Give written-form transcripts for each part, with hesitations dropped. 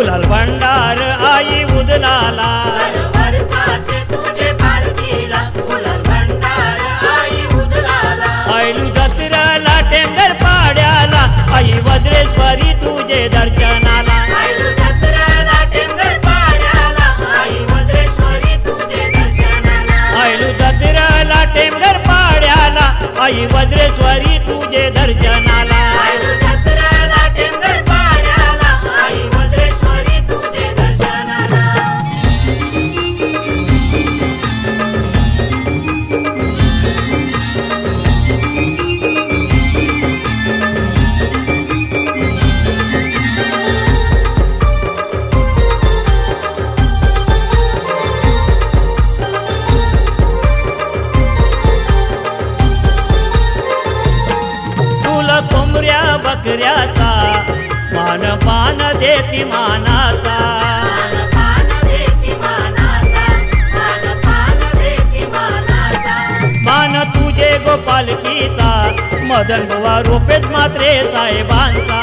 गुलाल भंडार आई उदलाला आयलू जत्रेला टेंगर पाड्याला आई वज्रेश्वरी तुझे दर्शनाला आयलू जत्रेला टेंगर पाड्याला आई वज्रेश्वरी तुझे दर्शनाला कोंबऱ्या बकऱ्याचा मान पान देती मानाचा मान तुझे गोपालकीचा मदन बुवा रुपेश म्हात्रे साहेबांचा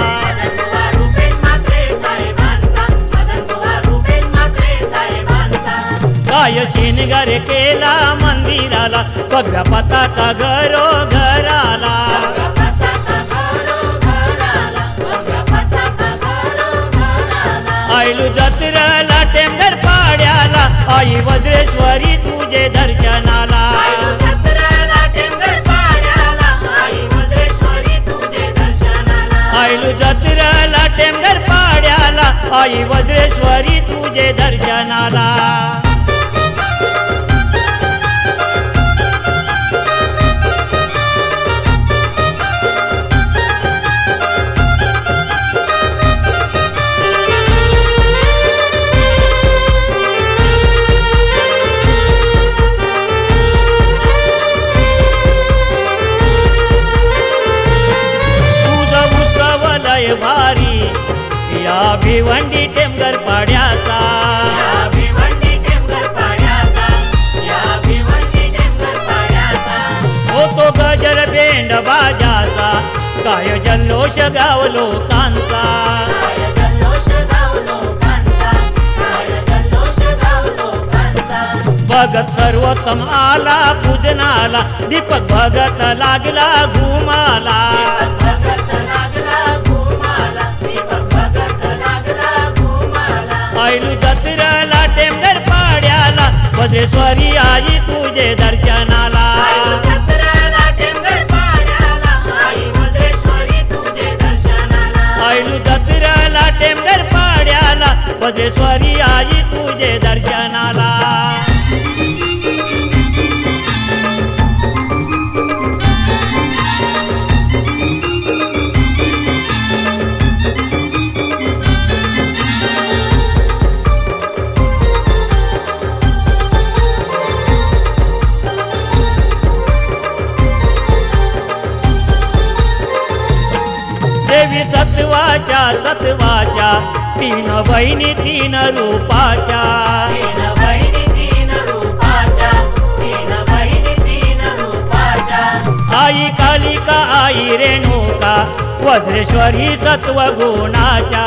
काय शिनगार केला मंदिराला भगव्या पताका घरोघराला आयलू जत्रेला टेंगर पाड्याला आई वज्रेश्वरी तुझे दर्शनाला आयलू जत्रेला टेंगर पाड्याला आई वज्रेश्वरी तुझे दर्शनाला भारी या भिवंडी टेंगर पाड्याचा होतो गजर बेंड बाजाचा काय जल्लोष गाव लोकांचा भगत सर्वोत्तम आला पूजनाला दीपक भगत लागला घुमाला आयलू जत्रेला टेंगर पाड्याला वज्रेश्वरी आई तुझे दर्शनाला आयलू जत्रेला टेंगर पाड्याला वज्रेश्वरी आई तुझे दर्शनाला देवी सत्वाच्या तीन बहिणी तीन रूपाच्या आई कालिका आई रेणुका वज्रेश्वरी सत्व गुणाच्या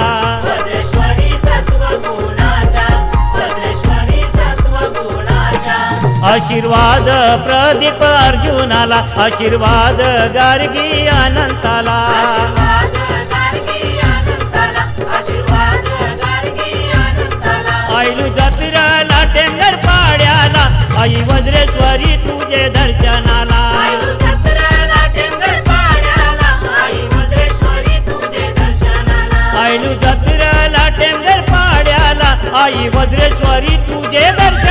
आशीर्वाद प्रदीप अर्जुनाला आशीर्वाद गार्गी अनंताला आयलू जत्रेला टेंगर पाड्याला आई वज्रेश्वरी तुझे दर्शनाला आयलू जत्रेला टेंगर पाड्याला आई वज्रेश्वरी तुझे दर्शनाला